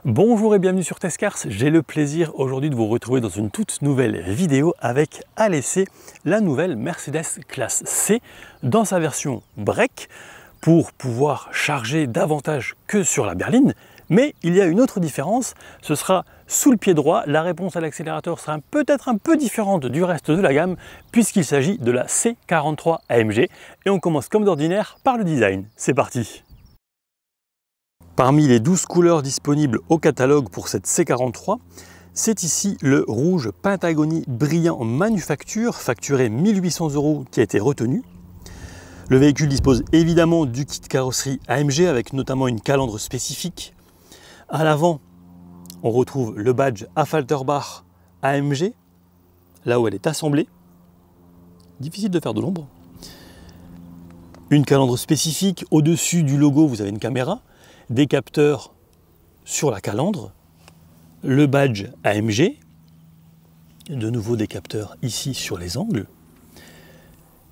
Bonjour et bienvenue sur Testcars. J'ai le plaisir aujourd'hui de vous retrouver dans une toute nouvelle vidéo avec à l'essai la nouvelle Mercedes classe C dans sa version break pour pouvoir charger davantage que sur la berline. Mais il y a une autre différence, ce sera sous le pied droit. La réponse à l'accélérateur sera peut-être un peu différente du reste de la gamme puisqu'il s'agit de la C43 AMG. Et on commence comme d'ordinaire par le design. C'est parti! Parmi les 12 couleurs disponibles au catalogue pour cette C43, c'est ici le rouge Patagonie brillant manufacture, facturé 1800 € qui a été retenu. Le véhicule dispose évidemment du kit carrosserie AMG avec notamment une calandre spécifique. À l'avant, on retrouve le badge Affalterbach AMG, là où elle est assemblée. Difficile de faire de l'ombre. Une calandre spécifique, au-dessus du logo vous avez une caméra, des capteurs sur la calandre, le badge AMG, de nouveau des capteurs ici sur les angles.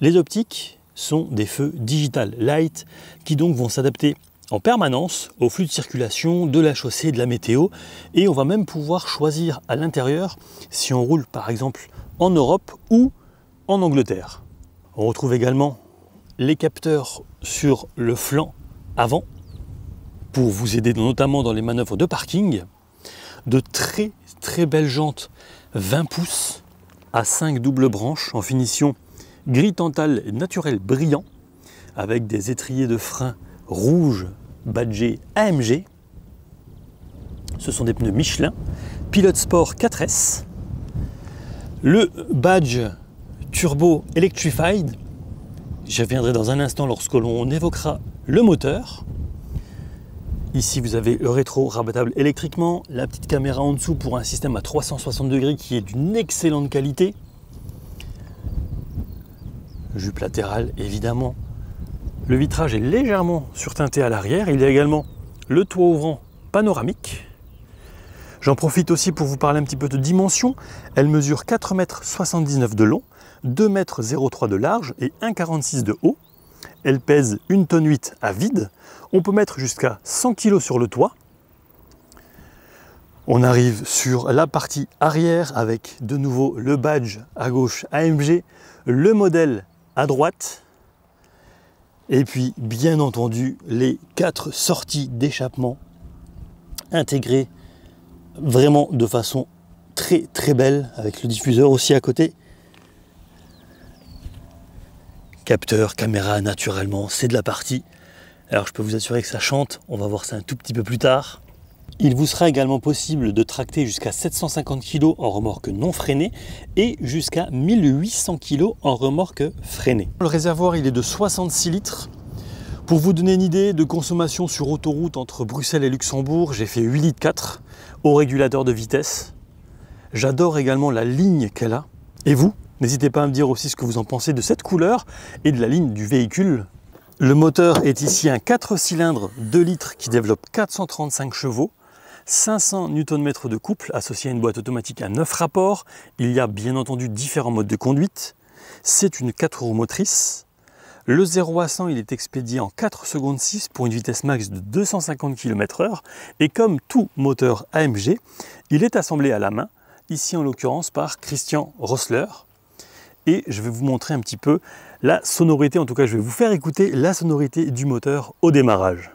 Les optiques sont des feux digital light qui donc vont s'adapter en permanence au flux de circulation de la chaussée, de la météo, et on va même pouvoir choisir à l'intérieur si on roule par exemple en Europe ou en Angleterre. On retrouve également les capteurs sur le flanc avant pour vous aider notamment dans les manœuvres de parking. De très belles jantes 20 pouces à 5 doubles branches en finition gris tantale naturel brillant avec des étriers de frein rouges badgés AMG. Ce sont des pneus Michelin Pilot Sport 4S. Le badge Turbo Electrified, j'y reviendrai dans un instant lorsque l'on évoquera le moteur. Ici vous avez le rétro rabattable électriquement, la petite caméra en dessous pour un système à 360 degrés qui est d'une excellente qualité. Jupe latérale évidemment. Le vitrage est légèrement surteinté à l'arrière. Il y a également le toit ouvrant panoramique. J'en profite aussi pour vous parler un petit peu de dimension. Elle mesure 4,79 m de long, 2,03 m de large et 1,46 m de haut. Elle pèse 1,8 tonne à vide. On peut mettre jusqu'à 100 kg sur le toit. On arrive sur la partie arrière avec de nouveau le badge à gauche AMG, le modèle à droite. Et puis bien entendu les 4 sorties d'échappement intégrées vraiment de façon très belle avec le diffuseur aussi à côté. Capteur, caméra naturellement, c'est de la partie. Alors je peux vous assurer que ça chante, on va voir ça un tout petit peu plus tard. Il vous sera également possible de tracter jusqu'à 750 kg en remorque non freinée et jusqu'à 1800 kg en remorque freinée. Le réservoir il est de 66 litres. Pour vous donner une idée de consommation sur autoroute entre Bruxelles et Luxembourg, j'ai fait 8,4 litres au régulateur de vitesse. J'adore également la ligne qu'elle a. Et vous, n'hésitez pas à me dire aussi ce que vous en pensez de cette couleur et de la ligne du véhicule. Le moteur est ici un 4 cylindres 2 litres qui développe 435 chevaux, 500 Nm de couple associé à une boîte automatique à 9 rapports. Il y a bien entendu différents modes de conduite. C'est une 4 roues motrices. Le 0 à 100 il est expédié en 4 secondes 6 pour une vitesse max de 250 km/h. Et comme tout moteur AMG, il est assemblé à la main, ici en l'occurrence par Christian Rossler. Et je vais vous montrer un petit peu la sonorité, en tout cas je vais vous faire écouter la sonorité du moteur au démarrage.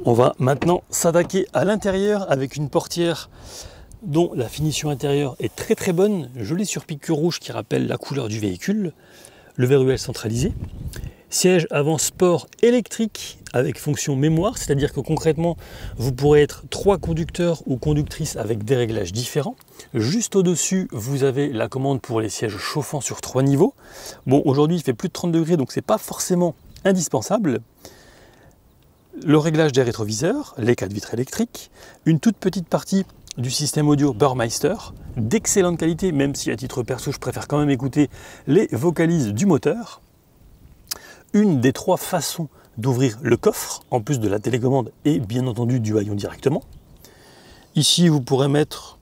On va maintenant s'attaquer à l'intérieur avec une portière dont la finition intérieure est très bonne, jolie surpiqûre rouge qui rappelle la couleur du véhicule, le verrouillage centralisé, siège avant sport électrique avec fonction mémoire, c'est-à-dire que concrètement vous pourrez être 3 conducteurs ou conductrices avec des réglages différents. Juste au-dessus vous avez la commande pour les sièges chauffants sur 3 niveaux. Bon, aujourd'hui il fait plus de 30 degrés donc c'est pas forcément indispensable. Le réglage des rétroviseurs, les 4 vitres électriques, une toute petite partie du système audio Burmeister, d'excellente qualité, même si à titre perso je préfère quand même écouter les vocalises du moteur. Une des 3 façons d'ouvrir le coffre, en plus de la télécommande et bien entendu du haillon directement. Ici, vous pourrez mettre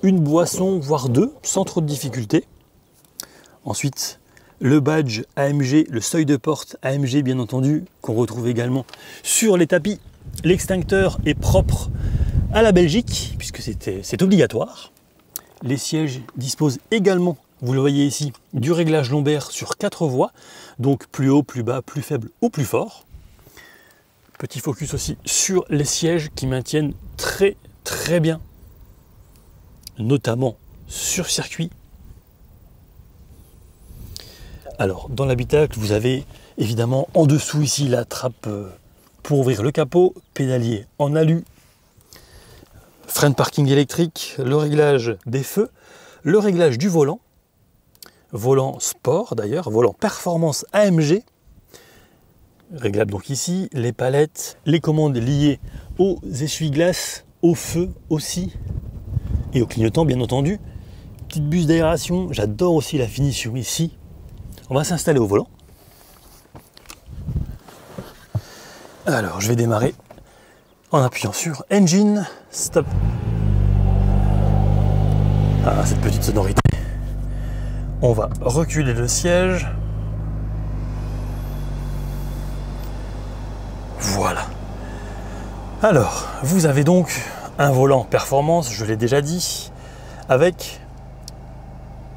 une boisson, voire deux, sans trop de difficulté. Ensuite, le badge AMG, le seuil de porte AMG bien entendu, qu'on retrouve également sur les tapis. L'extincteur est propre à la Belgique, puisque c'est obligatoire. Les sièges disposent également, vous le voyez ici, du réglage lombaire sur 4 voies, donc plus haut, plus bas, plus faible ou plus fort. Petit focus aussi sur les sièges qui maintiennent très bien, notamment sur circuit. Alors, dans l'habitacle, vous avez évidemment en dessous ici la trappe pour ouvrir le capot, pédalier en alu, frein de parking électrique, le réglage des feux, le réglage du volant, volant sport d'ailleurs, volant performance AMG, réglable donc ici, les palettes, les commandes liées aux essuie-glaces, au feu aussi, et au clignotant bien entendu. Petite buse d'aération, j'adore aussi la finition ici. On va s'installer au volant. Alors je vais démarrer en appuyant sur Engine, Stop. Ah, cette petite sonorité. On va reculer le siège. Voilà. Alors, vous avez donc un volant performance, je l'ai déjà dit, avec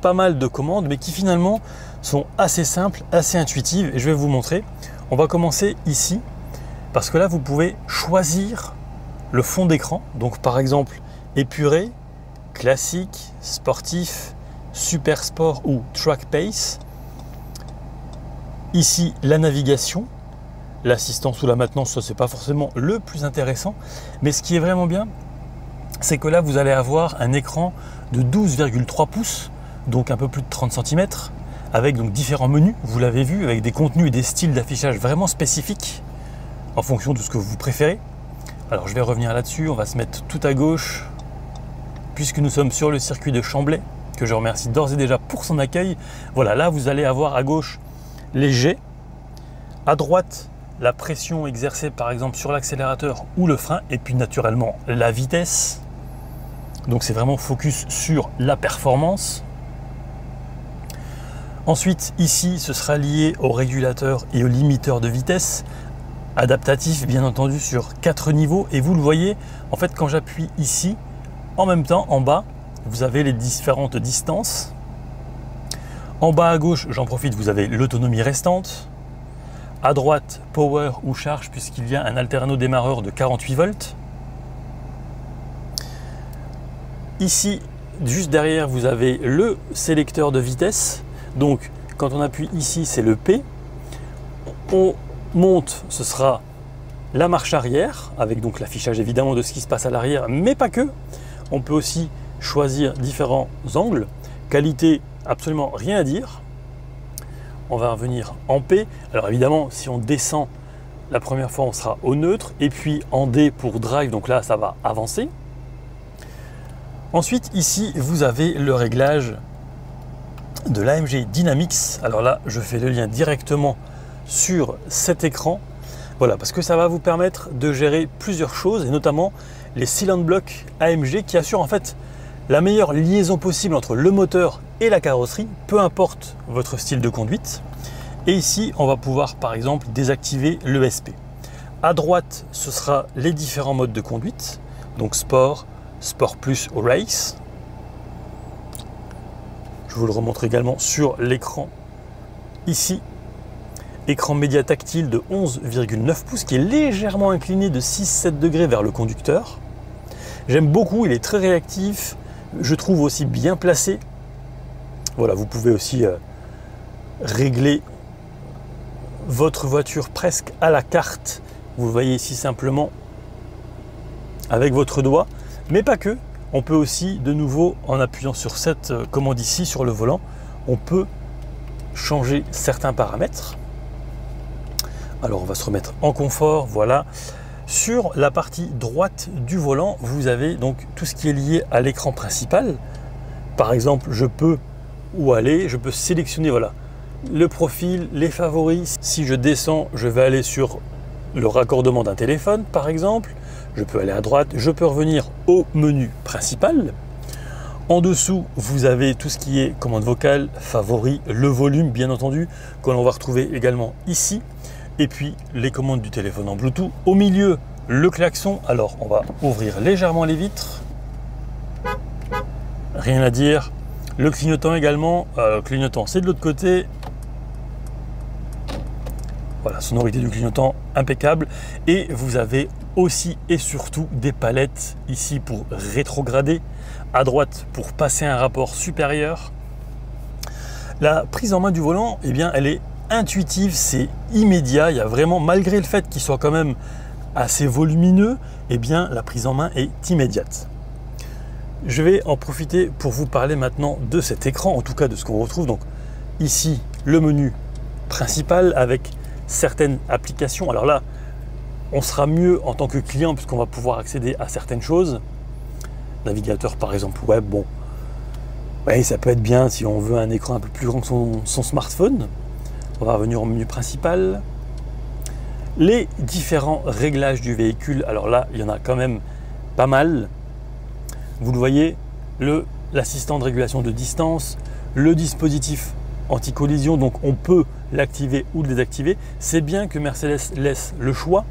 pas mal de commandes, mais qui finalement sont assez simples, assez intuitives, et je vais vous montrer. On va commencer ici, parce que là, vous pouvez choisir le fond d'écran. Donc, par exemple, épuré, classique, sportif, super sport ou track pace. Ici, la navigation, l'assistance ou la maintenance, ça c'est pas forcément le plus intéressant, mais ce qui est vraiment bien, c'est que là vous allez avoir un écran de 12,3 pouces, donc un peu plus de 30 cm, avec donc différents menus, vous l'avez vu, avec des contenus et des styles d'affichage vraiment spécifiques en fonction de ce que vous préférez. Alors je vais revenir là-dessus, on va se mettre tout à gauche, puisque nous sommes sur le circuit de Chamblay, que je remercie d'ores et déjà pour son accueil. Voilà, là vous allez avoir à gauche les G, à droite la pression exercée par exemple sur l'accélérateur ou le frein, et puis naturellement la vitesse. Donc c'est vraiment focus sur la performance. Ensuite ici ce sera lié au régulateur et au limiteur de vitesse, adaptatif bien entendu sur 4 niveaux, et vous le voyez en fait quand j'appuie ici, en même temps en bas vous avez les différentes distances. En bas à gauche, j'en profite, vous avez l'autonomie restante. À droite, power ou charge, puisqu'il y a un alterno démarreur de 48 volts. Ici, juste derrière, vous avez le sélecteur de vitesse. Donc, quand on appuie ici, c'est le P. On monte, ce sera la marche arrière, avec donc l'affichage évidemment de ce qui se passe à l'arrière, mais pas que. On peut aussi choisir différents angles. Qualité, absolument rien à dire. On va revenir en P. Alors évidemment, si on descend la première fois, on sera au neutre. Et puis en D pour drive, donc là, ça va avancer. Ensuite, ici, vous avez le réglage de l'AMG Dynamics. Alors là, je fais le lien directement sur cet écran. Voilà, parce que ça va vous permettre de gérer plusieurs choses, et notamment les Silent Block AMG qui assurent en fait la meilleure liaison possible entre le moteur et la carrosserie, peu importe votre style de conduite. Et ici, on va pouvoir par exemple désactiver l'ESP. À droite, ce sera les différents modes de conduite, donc Sport, Sport Plus ou Race. Je vous le remontre également sur l'écran ici. Écran média tactile de 11,9 pouces qui est légèrement incliné de 6-7 degrés vers le conducteur. J'aime beaucoup, il est très réactif, je trouve aussi bien placé. Voilà, vous pouvez aussi régler votre voiture presque à la carte. Vous le voyez ici simplement avec votre doigt, mais pas que. On peut aussi, de nouveau, en appuyant sur cette commande ici, sur le volant, on peut changer certains paramètres. Alors, on va se remettre en confort, voilà. Sur la partie droite du volant, vous avez donc tout ce qui est lié à l'écran principal. Par exemple, je peux sélectionner voilà, le profil, les favoris. Si je descends, je vais aller sur le raccordement d'un téléphone par exemple. Je peux aller à droite, je peux revenir au menu principal. En dessous, vous avez tout ce qui est commande vocale, favoris, le volume bien entendu, que l'on va retrouver également ici. Et puis les commandes du téléphone en Bluetooth. Au milieu, le klaxon. Alors on va ouvrir légèrement les vitres. Rien à dire. Le clignotant également. Le clignotant c'est de l'autre côté. Voilà, sonorité du clignotant impeccable. Et vous avez aussi et surtout des palettes ici pour rétrograder, à droite pour passer un rapport supérieur. La prise en main du volant, eh bien, elle est intuitive, c'est immédiat. Il y a vraiment, malgré le fait qu'il soit quand même assez volumineux, eh bien, la prise en main est immédiate. Je vais en profiter pour vous parler maintenant de cet écran, en tout cas de ce qu'on retrouve. Donc ici, le menu principal avec certaines applications. Alors là, on sera mieux en tant que client puisqu'on va pouvoir accéder à certaines choses. Navigateur par exemple web, bon, ouais, ça peut être bien si on veut un écran un peu plus grand que son smartphone. On va revenir au menu principal. Les différents réglages du véhicule, alors là, il y en a quand même pas mal. Vous le voyez, l'assistant de régulation de distance, le dispositif anti-collision, donc on peut l'activer ou le désactiver. C'est bien que Mercedes laisse le choix.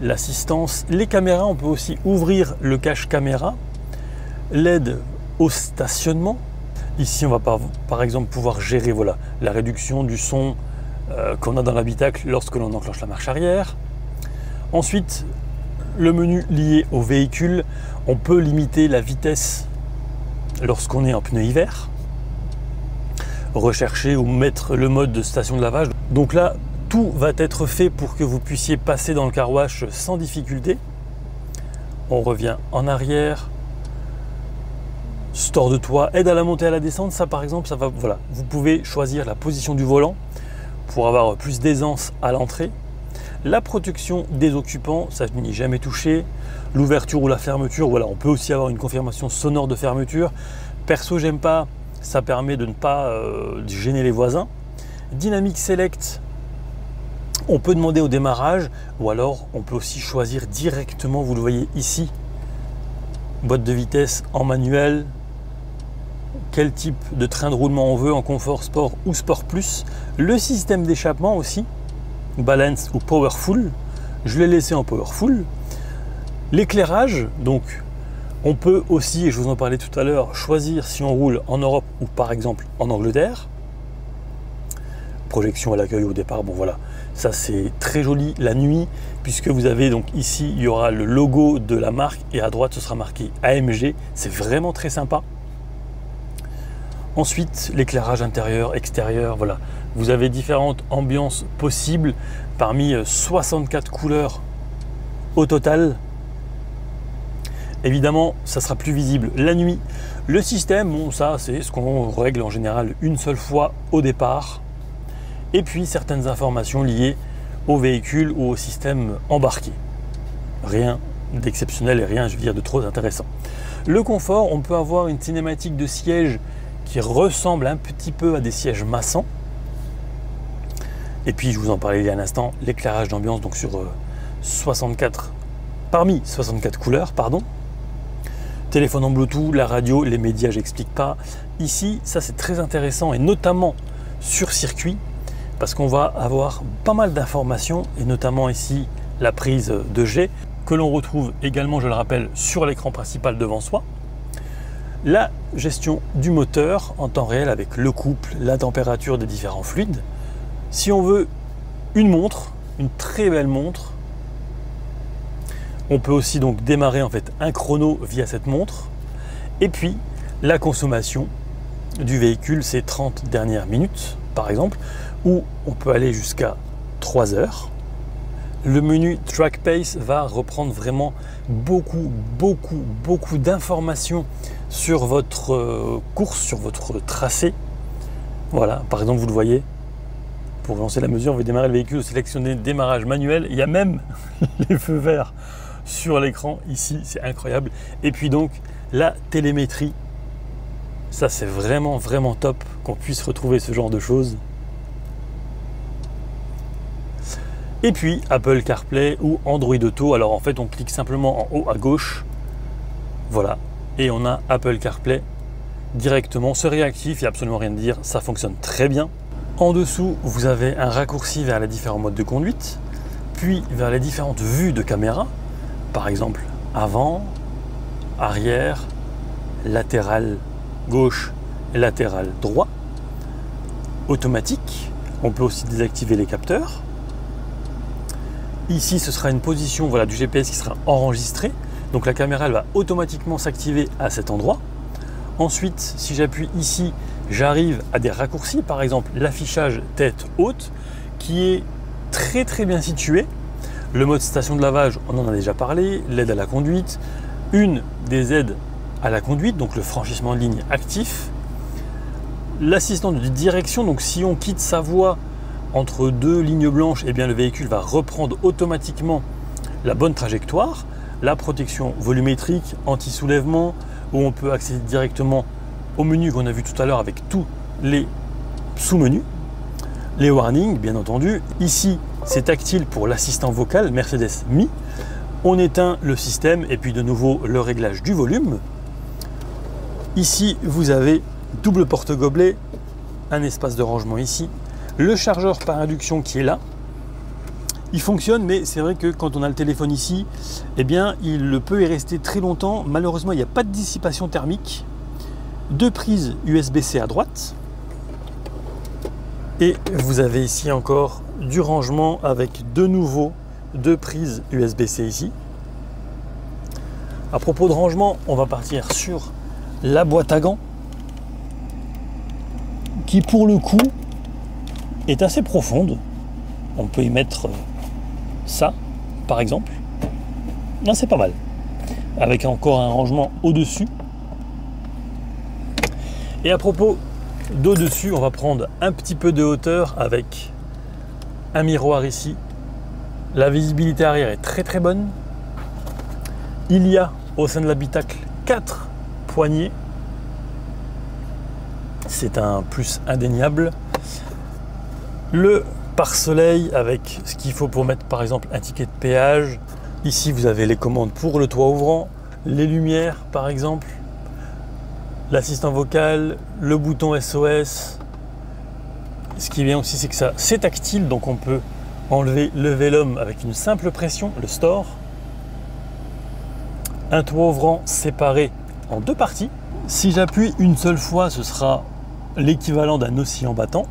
L'assistance, les caméras, on peut aussi ouvrir le cache caméra, l'aide au stationnement. Ici, on va par exemple pouvoir gérer voilà, la réduction du son qu'on a dans l'habitacle lorsque l'on enclenche la marche arrière. Ensuite, le menu lié au véhicule, on peut limiter la vitesse lorsqu'on est en pneu hiver, rechercher ou mettre le mode de station de lavage. Donc là, tout va être fait pour que vous puissiez passer dans le car wash sans difficulté. On revient en arrière. Store de toit, aide à la montée et à la descente, ça par exemple, ça va, voilà. Vous pouvez choisir la position du volant pour avoir plus d'aisance à l'entrée. La protection des occupants, ça je n'y ai jamais touché. L'ouverture ou la fermeture, voilà, on peut aussi avoir une confirmation sonore de fermeture. Perso, j'aime pas, ça permet de ne pas gêner les voisins. Dynamic Select, on peut demander au démarrage ou alors on peut aussi choisir directement, vous le voyez ici, boîte de vitesse en manuel, quel type de train de roulement on veut, en confort, sport ou sport plus, le système d'échappement aussi, balance ou powerful, je l'ai laissé en powerful, l'éclairage, donc on peut aussi, et je vous en parlais tout à l'heure, choisir si on roule en Europe ou par exemple en Angleterre. Projection à l'accueil au départ, bon voilà, ça c'est très joli la nuit puisque vous avez donc ici il y aura le logo de la marque et à droite ce sera marqué AMG, c'est vraiment très sympa. Ensuite l'éclairage intérieur, extérieur, voilà, vous avez différentes ambiances possibles parmi 64 couleurs au total. Évidemment, ça sera plus visible la nuit. Le système, bon, ça c'est ce qu'on règle en général une seule fois au départ. Et puis certaines informations liées au véhicule ou au système embarqué. Rien d'exceptionnel et rien, je veux dire, de trop intéressant. Le confort, on peut avoir une cinématique de siège qui ressemble un petit peu à des sièges massants. Et puis, je vous en parlais il y a un instant, l'éclairage d'ambiance, donc sur 64, parmi 64 couleurs, pardon. Téléphone en Bluetooth, la radio, les médias, j'explique pas. Ici, ça c'est très intéressant et notamment sur circuit, parce qu'on va avoir pas mal d'informations et notamment ici la prise de jet que l'on retrouve également, je le rappelle, sur l'écran principal devant soi. La gestion du moteur en temps réel avec le couple, la température des différents fluides. Si on veut une montre, une très belle montre, on peut aussi donc démarrer en fait un chrono via cette montre. Et puis la consommation du véhicule, c'est 30 dernières minutes par exemple, où on peut aller jusqu'à 3 heures. Le menu Track Pace va reprendre vraiment beaucoup d'informations sur votre course, sur votre tracé. Voilà, par exemple, vous le voyez, pour lancer la mesure, on veut démarrer le véhicule, sélectionner démarrage manuel. Il y a même les feux verts sur l'écran ici, c'est incroyable. Et puis donc la télémétrie, ça c'est vraiment top qu'on puisse retrouver ce genre de choses. Et puis Apple CarPlay ou Android Auto. Alors en fait on clique simplement en haut à gauche, voilà, et on a Apple CarPlay directement. C'est réactif, il n'y a absolument rien à dire, ça fonctionne très bien. En dessous vous avez un raccourci vers les différents modes de conduite, puis vers les différentes vues de caméra, par exemple avant, arrière, latéral gauche et latéral droit, automatique. On peut aussi désactiver les capteurs. Ici, ce sera une position, voilà, du GPS qui sera enregistrée. Donc la caméra elle va automatiquement s'activer à cet endroit. Ensuite, si j'appuie ici, j'arrive à des raccourcis, par exemple l'affichage tête haute, qui est très bien situé. Le mode station de lavage, on en a déjà parlé, l'aide à la conduite, une des aides à la conduite, donc le franchissement de ligne actif, l'assistant de direction, donc si on quitte sa voie entre deux lignes blanches, eh bien le véhicule va reprendre automatiquement la bonne trajectoire, la protection volumétrique, anti-soulèvement, où on peut accéder directement au menu qu'on a vu tout à l'heure avec tous les sous-menus, les warnings bien entendu. Ici c'est tactile pour l'assistant vocal Mercedes Me. On éteint le système et puis de nouveau le réglage du volume. Ici vous avez double porte-gobelet, un espace de rangement ici, le chargeur par induction qui est là. Il fonctionne, mais c'est vrai que quand on a le téléphone ici, eh bien il peut y rester très longtemps. Malheureusement, il n'y a pas de dissipation thermique. Deux prises USB-C à droite. Et vous avez ici encore du rangement avec de nouveau deux prises USB-C ici. À propos de rangement, on va partir sur la boîte à gants, qui pour le coup est assez profonde. On peut y mettre ça par exemple. Non, c'est pas mal, avec encore un rangement au-dessus. Et à propos d'au-dessus, on va prendre un petit peu de hauteur avec un miroir ici. La visibilité arrière est très bonne. Il y a au sein de l'habitacle 4 poignées. C'est un plus indéniable. Le pare-soleil avec ce qu'il faut pour mettre par exemple un ticket de péage. Ici vous avez les commandes pour le toit ouvrant, les lumières par exemple, l'assistant vocal, le bouton SOS. Ce qui est bien aussi c'est que ça c'est tactile, donc on peut enlever le vélum avec une simple pression, le store. Un toit ouvrant séparé en deux parties. Si j'appuie une seule fois, ce sera l'équivalent d'un oscillant battant.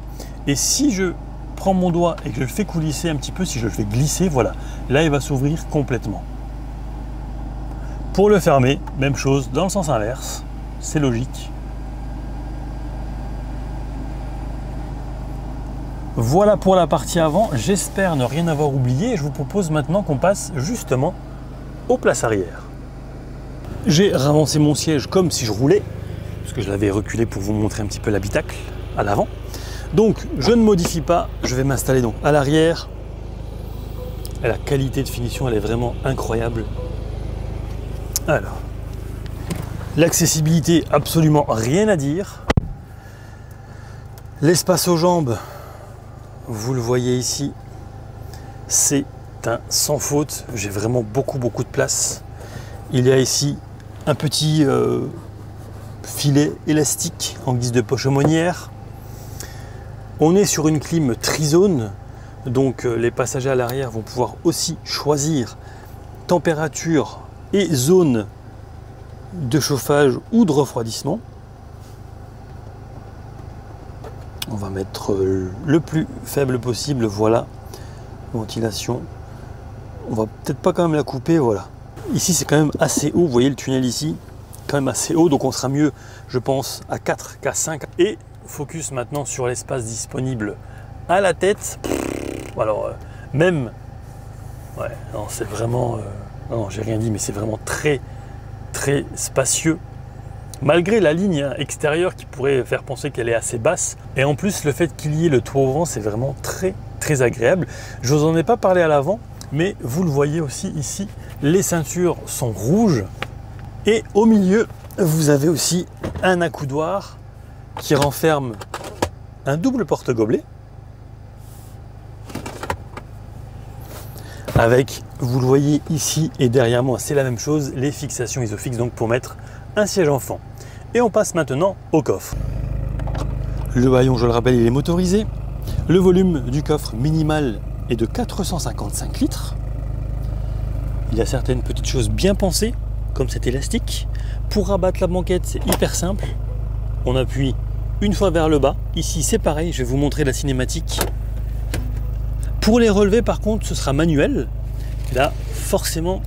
Et si je prends mon doigt et que je le fais coulisser un petit peu, si je le fais glisser, voilà, là il va s'ouvrir complètement. Pour le fermer, même chose dans le sens inverse, c'est logique. Voilà pour la partie avant, j'espère ne rien avoir oublié et je vous propose maintenant qu'on passe justement aux places arrière. J'ai ravancé mon siège comme si je roulais, parce que je l'avais reculé pour vous montrer un petit peu l'habitacle à l'avant. Donc je ne modifie pas, je vais m'installer donc à l'arrière. La qualité de finition elle est vraiment incroyable. Alors, l'accessibilité, absolument rien à dire. L'espace aux jambes, vous le voyez ici, c'est un sans faute. J'ai vraiment beaucoup de place. Il y a ici un petit filet élastique en guise de poche aumônière. On est sur une clim trizone, donc les passagers à l'arrière vont pouvoir aussi choisir température et zone de chauffage ou de refroidissement. On va mettre le plus faible possible, voilà, ventilation. On va peut-être pas quand même la couper, voilà. Ici c'est quand même assez haut, vous voyez le tunnel ici, quand même assez haut, donc on sera mieux, je pense, à 4 qu'à 5. Et focus maintenant sur l'espace disponible à la tête. Alors même, ouais, non, c'est vraiment, non, j'ai rien dit, mais c'est vraiment très spacieux. Malgré la ligne extérieure qui pourrait faire penser qu'elle est assez basse. Et en plus, le fait qu'il y ait le toit ouvrant, c'est vraiment très agréable. Je vous en ai pas parlé à l'avant, mais vous le voyez aussi ici, les ceintures sont rouges. Et au milieu, vous avez aussi un accoudoir qui renferme un double porte-gobelet. avec, vous le voyez ici et derrière moi, c'est la même chose, les fixations Isofix donc pour mettre un siège enfant. Et on passe maintenant au coffre. Le haillon, je le rappelle, il est motorisé. Le volume du coffre minimal est de 455 litres. Il y a certaines petites choses bien pensées, comme cet élastique. Pour rabattre la banquette, c'est hyper simple. On appuie une fois vers le bas. Ici, c'est pareil, je vais vous montrer la cinématique. Pour les relever, par contre, ce sera manuel. Là, forcément,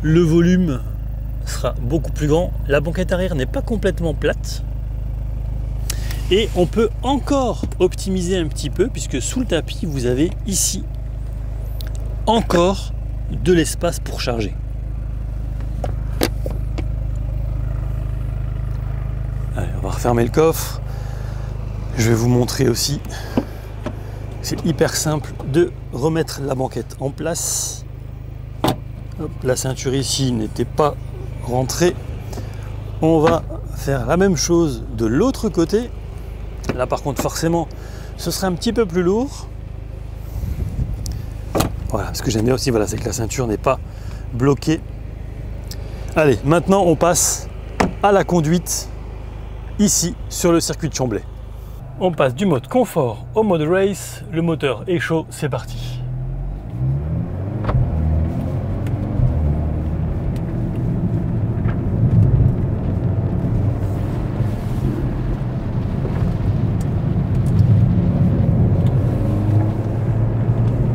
le volume sera beaucoup plus grand. La banquette arrière n'est pas complètement plate. Et on peut encore optimiser un petit peu, puisque sous le tapis, vous avez ici encore de l'espace pour charger. Allez, on va refermer le coffre. Je vais vous montrer aussi. C'est hyper simple de remettre la banquette en place. Hop, la ceinture ici n'était pas rentrée. On va faire la même chose de l'autre côté. Là par contre forcément ce sera un petit peu plus lourd. Voilà, ce que j'aime bien aussi, voilà, c'est que la ceinture n'est pas bloquée. Allez, maintenant on passe à la conduite ici sur le circuit de Chamblay. On passe du mode confort au mode race. Le moteur est chaud, c'est parti.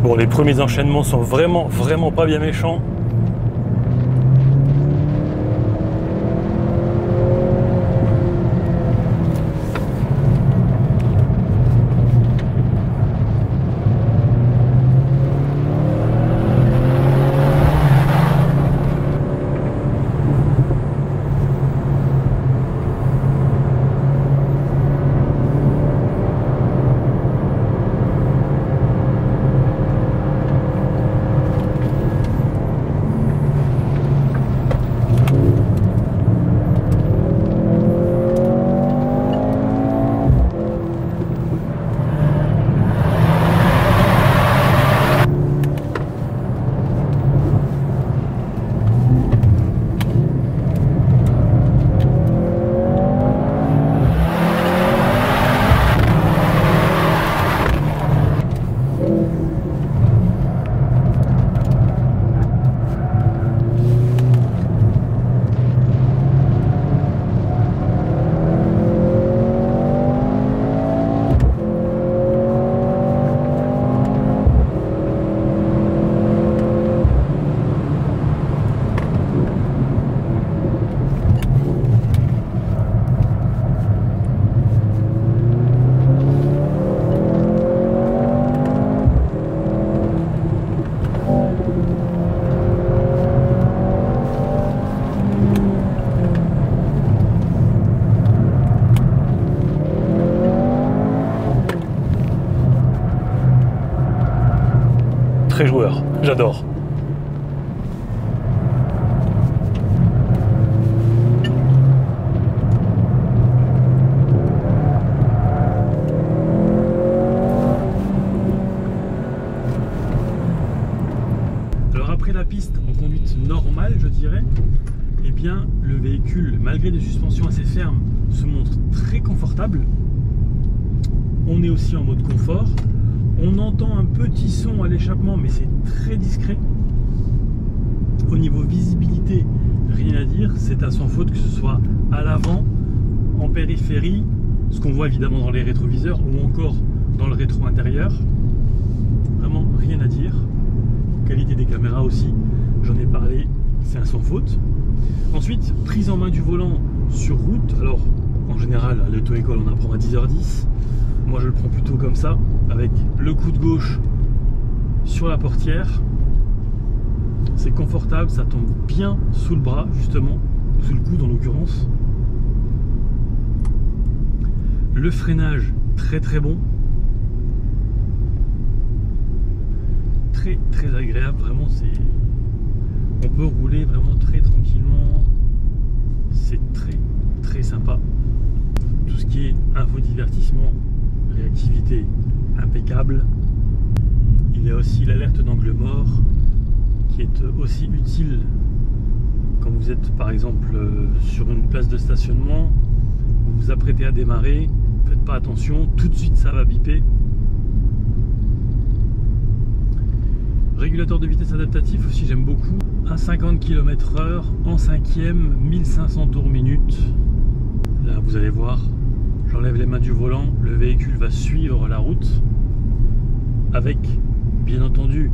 Bon, les premiers enchaînements sont vraiment pas bien méchants. Très joueur, j'adore. Alors après la piste en conduite normale, je dirais, eh bien le véhicule, malgré des suspensions assez fermes, se montre très confortable. On est aussi en mode confort. On entend un petit son à l'échappement, mais c'est très discret. Au niveau visibilité, rien à dire. C'est à sans faute, que ce soit à l'avant, en périphérie, ce qu'on voit évidemment dans les rétroviseurs, ou encore dans le rétro intérieur. Vraiment rien à dire. Qualité des caméras aussi, j'en ai parlé, c'est un sans faute. Ensuite, prise en main du volant sur route. Alors, en général, à l'auto-école, on apprend à 10h10. Moi, je le prends plutôt comme ça, avec le coude gauche sur la portière. C'est confortable, ça tombe bien sous le bras, justement, sous le coude en l'occurrence. Le freinage, très bon. Très agréable, vraiment, on peut rouler vraiment très tranquillement. C'est très sympa. Tout ce qui est infodivertissement, réactivité impeccable. Il y a aussi l'alerte d'angle mort qui est aussi utile quand vous êtes par exemple sur une place de stationnement, vous vous apprêtez à démarrer, faites pas attention, tout de suite ça va biper. Régulateur de vitesse adaptatif aussi, j'aime beaucoup. À 50 km/h en 5e, 1500 tours minute. Là vous allez voir, j'enlève les mains du volant, le véhicule va suivre la route avec bien entendu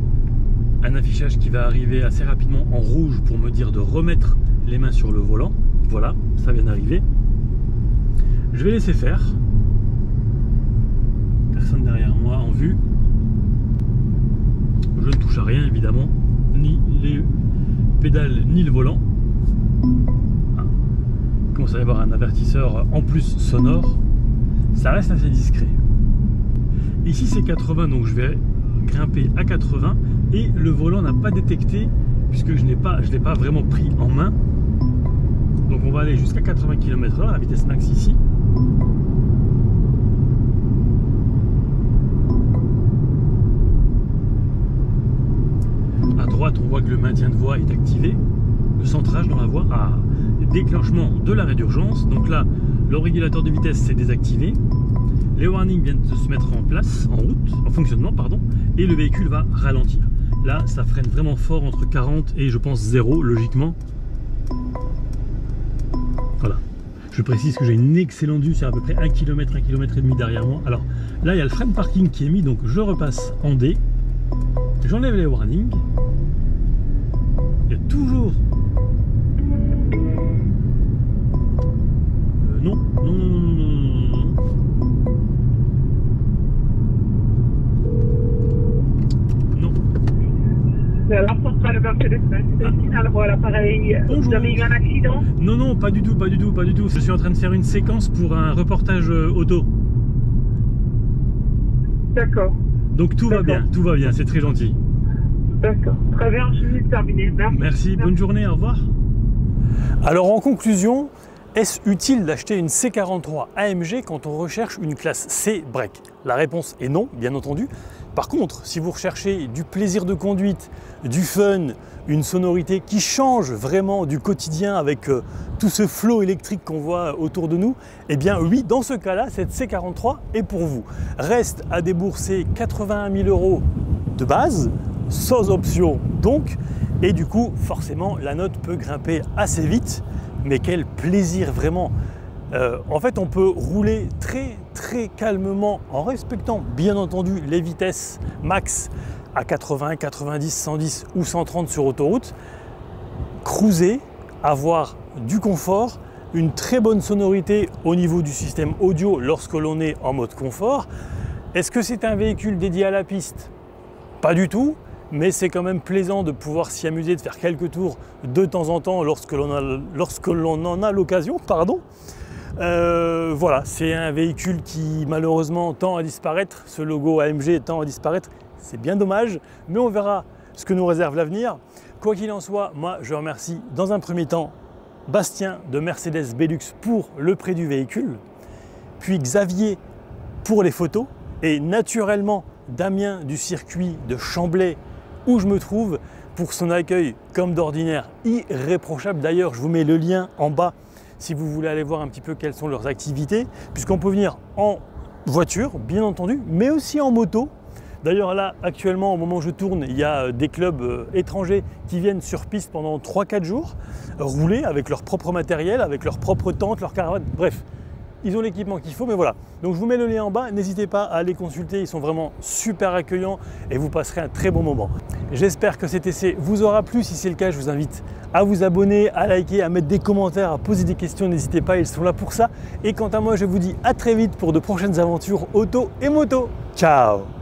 un affichage qui va arriver assez rapidement en rouge pour me dire de remettre les mains sur le volant. Voilà, ça vient d'arriver. Je vais laisser faire. Personne derrière moi en vue. Je ne touche à rien évidemment, ni les pédales ni le volant. Ah. Il commence à y avoir un avertisseur en plus sonore. Ça reste assez discret. Ici c'est 80, donc je vais grimper à 80 et le volant n'a pas détecté puisque je ne l'ai pas vraiment pris en main. Donc on va aller jusqu'à 80 km/h, la vitesse max ici. À droite, on voit que le maintien de voie est activé, le centrage dans la voie, déclenchement de l'arrêt d'urgence. Donc là, le régulateur de vitesse s'est désactivé. Les warnings viennent de se mettre en place, en fonctionnement, pardon, et le véhicule va ralentir. Là, ça freine vraiment fort entre 40 et je pense 0, logiquement. Voilà. Je précise que j'ai une excellente vue, c'est à peu près 1 km, 1 km et demi derrière moi. Alors là, il y a le frein de parking qui est mis, donc je repasse en D. J'enlève les warnings. Il y a toujours... Non. La centrale Mercedes-Benz, alors à l'appareil, vous avez eu un accident? Non, pas du tout. Je suis en train de faire une séquence pour un reportage auto. D'accord. Donc tout va bien, c'est très gentil. D'accord, très bien, je vais terminer. Merci, bonne journée, au revoir. Alors en conclusion, est-ce utile d'acheter une C43 AMG quand on recherche une classe C break? La réponse est non, bien entendu. Par contre, si vous recherchez du plaisir de conduite, du fun, une sonorité qui change vraiment du quotidien avec tout ce flot électrique qu'on voit autour de nous, eh bien oui, dans ce cas-là, cette C43 est pour vous. Reste à débourser 81 000 € de base, sans option donc, et du coup, forcément, la note peut grimper assez vite, mais quel plaisir vraiment! En fait, on peut rouler très calmement en respectant bien entendu les vitesses max à 80, 90, 110 ou 130 sur autoroute, cruiser, avoir du confort, une très bonne sonorité au niveau du système audio lorsque l'on est en mode confort. Est-ce que c'est un véhicule dédié à la piste? Pas du tout, mais c'est quand même plaisant de pouvoir s'y amuser, de faire quelques tours de temps en temps lorsque l'on en a l'occasion, pardon. Voilà, c'est un véhicule qui malheureusement tend à disparaître, ce logo AMG tend à disparaître, c'est bien dommage, mais on verra ce que nous réserve l'avenir. Quoi qu'il en soit, moi je remercie dans un premier temps Bastien de Mercedes Belux pour le prêt du véhicule, puis Xavier pour les photos, et naturellement Damien du circuit de Chamblay où je me trouve pour son accueil comme d'ordinaire irréprochable. D'ailleurs, je vous mets le lien en bas si vous voulez aller voir un petit peu quelles sont leurs activités, puisqu'on peut venir en voiture, bien entendu, mais aussi en moto. D'ailleurs là, actuellement, au moment où je tourne, il y a des clubs étrangers qui viennent sur piste pendant 3-4 jours, rouler avec leur propre matériel, avec leur propre tente, leur caravane, bref. Ils ont l'équipement qu'il faut, mais voilà. Donc je vous mets le lien en bas, n'hésitez pas à les consulter, ils sont vraiment super accueillants et vous passerez un très bon moment. J'espère que cet essai vous aura plu. Si c'est le cas, je vous invite à vous abonner, à liker, à mettre des commentaires, à poser des questions, n'hésitez pas, ils sont là pour ça. Et quant à moi, je vous dis à très vite pour de prochaines aventures auto et moto. Ciao!